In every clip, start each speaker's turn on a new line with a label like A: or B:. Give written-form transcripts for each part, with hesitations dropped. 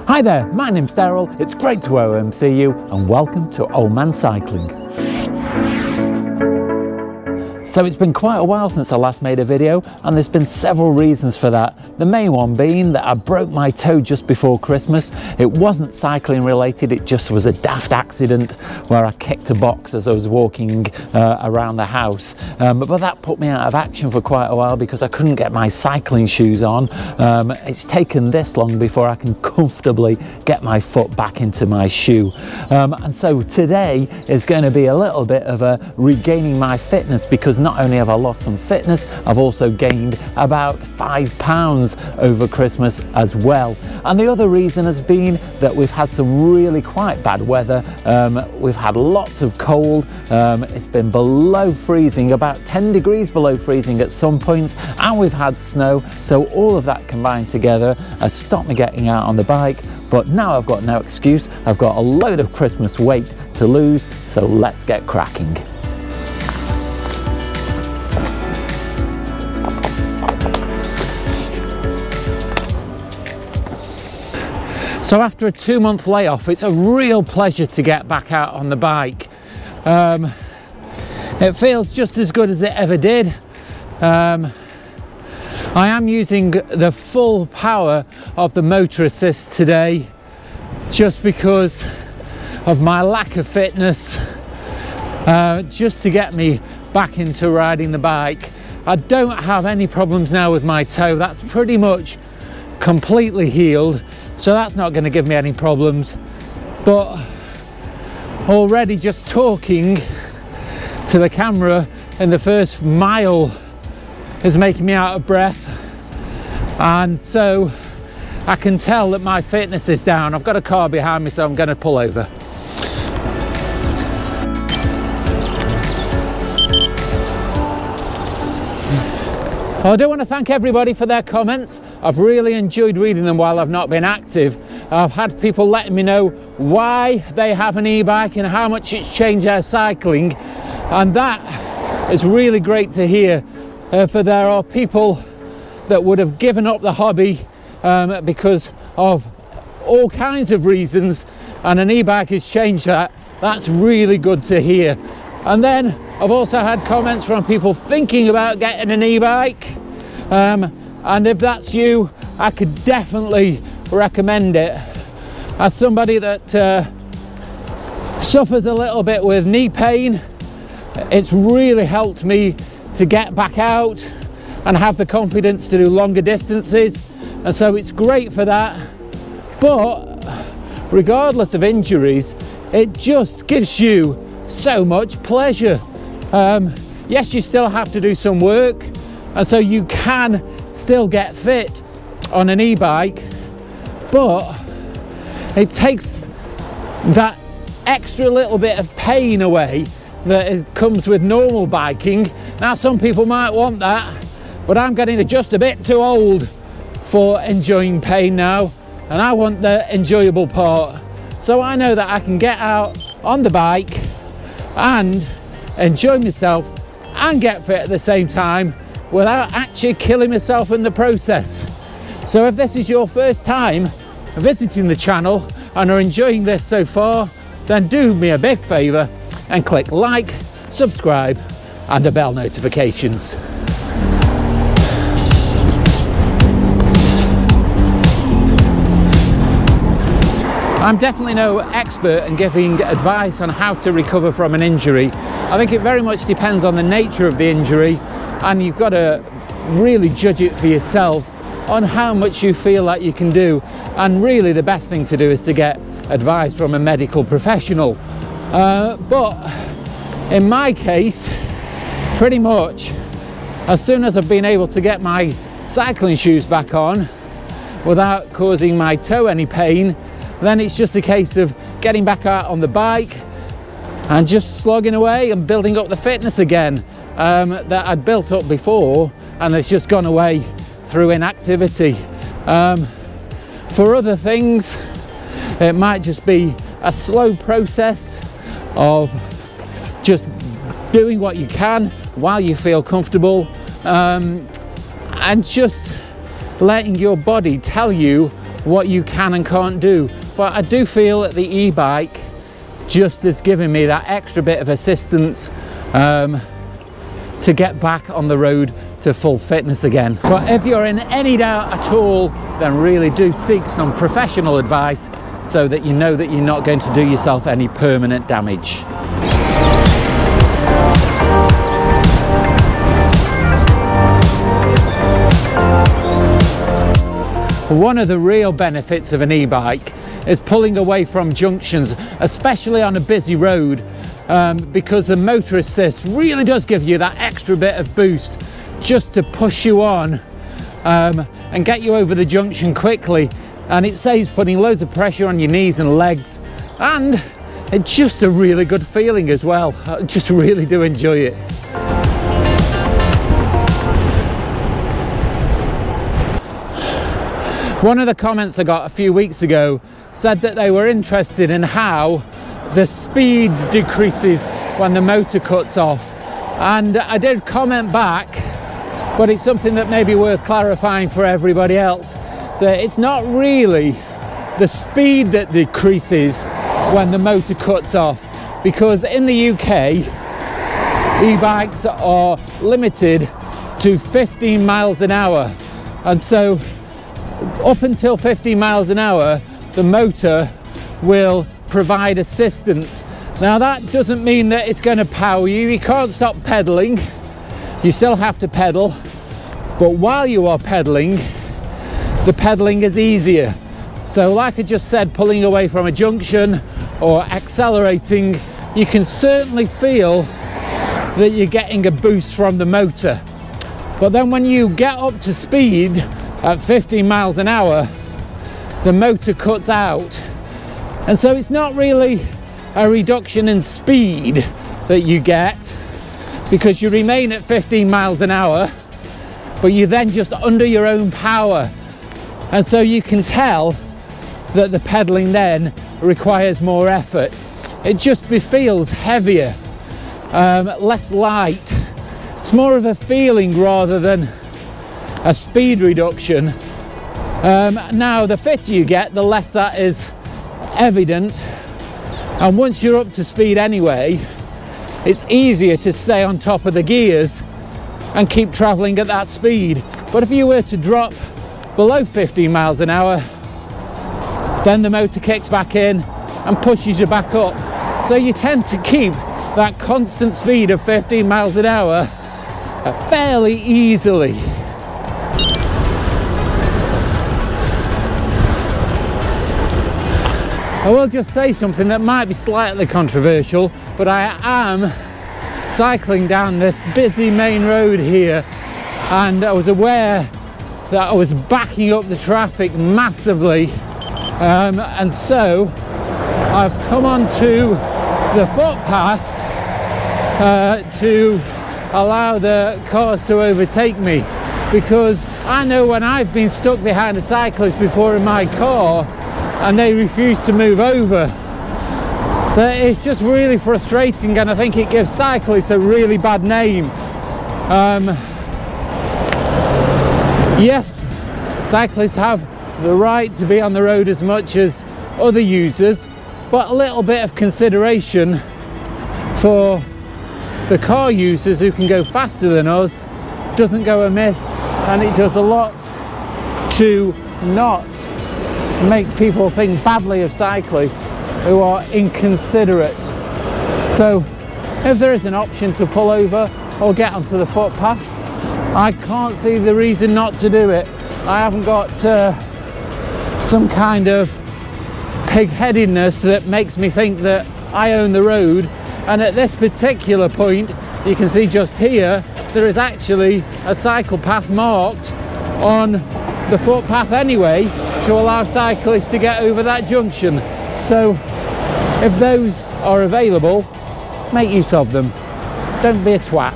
A: Hi there, my name's Darrell, it's great to OMC you and welcome to Old Man Cycling. So it's been quite a while since I last made a video and there's been several reasons for that. The main one being that I broke my toe just before Christmas. It wasn't cycling related, it just was a daft accident where I kicked a box as I was walking around the house. But that put me out of action for quite a while because I couldn't get my cycling shoes on. It's taken this long before I can comfortably get my foot back into my shoe. And so today is going to be a little bit of a regaining my fitness, because not only have I lost some fitness, I've also gained about 5 pounds over Christmas as well. And the other reason has been that we've had some really quite bad weather. We've had lots of cold. It's been below freezing, about 10 degrees below freezing at some points, and we've had snow. So all of that combined together has stopped me getting out on the bike. But now I've got no excuse. I've got a load of Christmas weight to lose, so let's get cracking. So after a 2-month layoff, it's a real pleasure to get back out on the bike. It feels just as good as it ever did. I am using the full power of the motor assist today just because of my lack of fitness, just to get me back into riding the bike. I don't have any problems now with my toe. That's pretty much completely healed. So that's not going to give me any problems, but already just talking to the camera in the first mile is making me out of breath, and so I can tell that my fitness is down. I've got a car behind me, so I'm going to pull over. I do want to thank everybody for their comments. I've really enjoyed reading them while I've not been active. I've had people letting me know why they have an e-bike and how much it's changed their cycling, and that is really great to hear. For there are people that would have given up the hobby because of all kinds of reasons, and an e-bike has changed that. That's really good to hear. And then I've also had comments from people thinking about getting an e-bike, and if that's you, I could definitely recommend it. As somebody that suffers a little bit with knee pain, it's really helped me to get back out and have the confidence to do longer distances, and so it's great for that. But regardless of injuries, it just gives you so much pleasure. Yes, you still have to do some work, and so you can still get fit on an e-bike, but it takes that extra little bit of pain away that comes with normal biking. Now some people might want that, but I'm getting just a bit too old for enjoying pain now, and I want the enjoyable part. So I know that I can get out on the bike and enjoy myself and get fit at the same time without actually killing myself in the process. So if this is your first time visiting the channel and are enjoying this so far, then do me a big favour and click like, subscribe and the bell notifications. I'm definitely no expert in giving advice on how to recover from an injury. I think it very much depends on the nature of the injury, and you've got to really judge it for yourself on how much you feel like you can do. And really the best thing to do is to get advice from a medical professional. But in my case, pretty much as soon as I've been able to get my cycling shoes back on without causing my toe any pain, then it's just a case of getting back out on the bike and just slogging away and building up the fitness again that I'd built up before, and it's just gone away through inactivity. For other things, it might just be a slow process of just doing what you can while you feel comfortable, and just letting your body tell you what you can and can't do. But I do feel that the e-bike just is giving me that extra bit of assistance to get back on the road to full fitness again. But if you're in any doubt at all, then really do seek some professional advice so that you know that you're not going to do yourself any permanent damage. One of the real benefits of an e-bike is pulling away from junctions, especially on a busy road, because the motor assist really does give you that extra bit of boost just to push you on and get you over the junction quickly. And it saves putting loads of pressure on your knees and legs, and it's just a really good feeling as well. I just really do enjoy it. One of the comments I got a few weeks ago said that they were interested in how the speed decreases when the motor cuts off, and I did comment back, but it's something that may be worth clarifying for everybody else, that it's not really the speed that decreases when the motor cuts off, because in the UK e-bikes are limited to 15 miles an hour, and so up until 15 miles an hour the motor will provide assistance. Now that doesn't mean that it's going to power you. You can't stop pedaling, you still have to pedal, but while you are pedaling, the pedaling is easier. So like I just said, pulling away from a junction or accelerating, you can certainly feel that you're getting a boost from the motor. But then when you get up to speed at 15 miles an hour, the motor cuts out, and so it's not really a reduction in speed that you get, because you remain at 15 miles an hour, but you're then just under your own power, and so you can tell that the pedaling then requires more effort. It just feels heavier, less light. It's more of a feeling rather than a speed reduction. Now the fitter you get, the less that is evident, and once you're up to speed anyway, it's easier to stay on top of the gears and keep traveling at that speed. But if you were to drop below 15 miles an hour, then the motor kicks back in and pushes you back up, so you tend to keep that constant speed of 15 miles an hour fairly easily. I will just say something that might be slightly controversial, but I am cycling down this busy main road here, and I was aware that I was backing up the traffic massively, and so I've come onto the footpath to allow the cars to overtake me, because I know when I've been stuck behind a cyclist before in my car and they refuse to move over, that it's just really frustrating, and I think it gives cyclists a really bad name. Yes, cyclists have the right to be on the road as much as other users, but a little bit of consideration for the car users who can go faster than us doesn't go amiss, and it does a lot to not make people think badly of cyclists who are inconsiderate. So if there is an option to pull over or get onto the footpath, I can't see the reason not to do it. I haven't got some kind of pig-headedness that makes me think that I own the road, and at this particular point you can see just here there is actually a cycle path marked on the footpath anyway to allow cyclists to get over that junction. So if those are available, make use of them. Don't be a twat.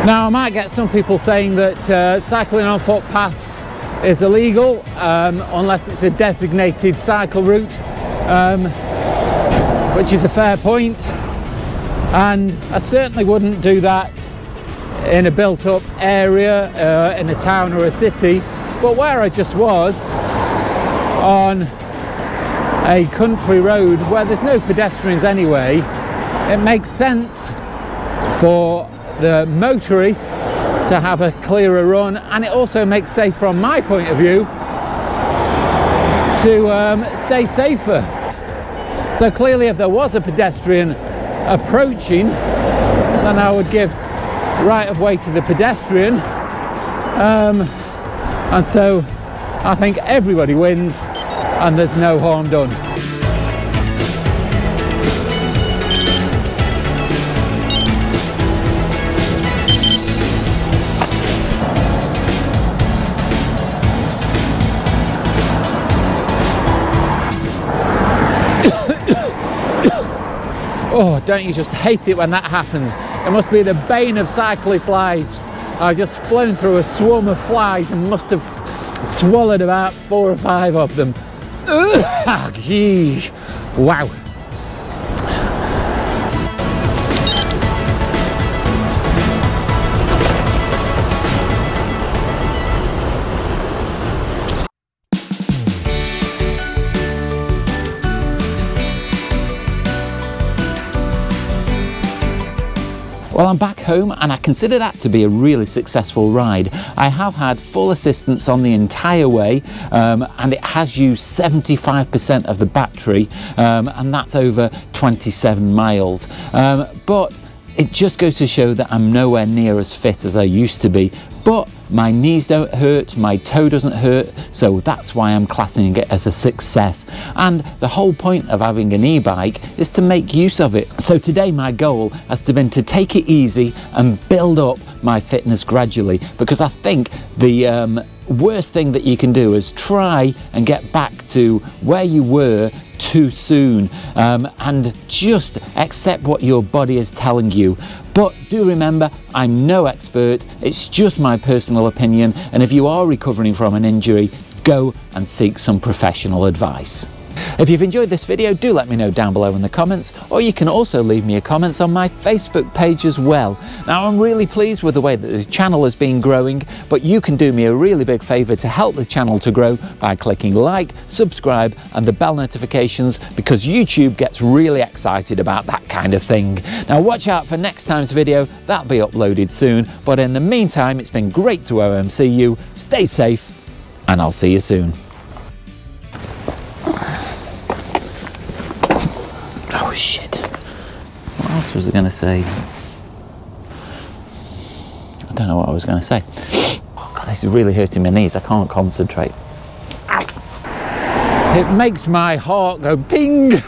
A: Now I might get some people saying that cycling on footpaths is illegal unless it's a designated cycle route, which is a fair point, and I certainly wouldn't do that in a built-up area in a town or a city. But where I just was, on a country road where there's no pedestrians anyway, it makes sense for the motorists to have a clearer run, and it also makes safe from my point of view to stay safer. So clearly if there was a pedestrian approaching, then I would give right of way to the pedestrian, and so I think everybody wins and there's no harm done. Oh, don't you just hate it when that happens? It must be the bane of cyclists' lives. I've just flown through a swarm of flies and must have swallowed about 4 or 5 of them. Ugh, geez. Wow. Well, I'm back home and I consider that to be a really successful ride. I have had full assistance on the entire way, and it has used 75% of the battery, and that's over 27 miles. But it just goes to show that I'm nowhere near as fit as I used to be. But my knees don't hurt, my toe doesn't hurt, so that's why I'm classing it as a success. And the whole point of having an e-bike is to make use of it. So today my goal has been to take it easy and build up my fitness gradually, because I think the worst thing that you can do is try and get back to where you were too soon, and just accept what your body is telling you. But do remember, I'm no expert, it's just my personal opinion, and if you are recovering from an injury, go and seek some professional advice. If you've enjoyed this video, do let me know down below in the comments, or you can also leave me a comment on my Facebook page as well. Now, I'm really pleased with the way that the channel has been growing, but you can do me a really big favour to help the channel to grow by clicking like, subscribe and the bell notifications, because YouTube gets really excited about that kind of thing. Now watch out for next time's video, that'll be uploaded soon, but in the meantime it's been great to OMC you, stay safe and I'll see you soon. Oh shit, what else was I going to say? I don't know what I was going to say. Oh God, this is really hurting my knees, I can't concentrate. Ow. It makes my heart go ping.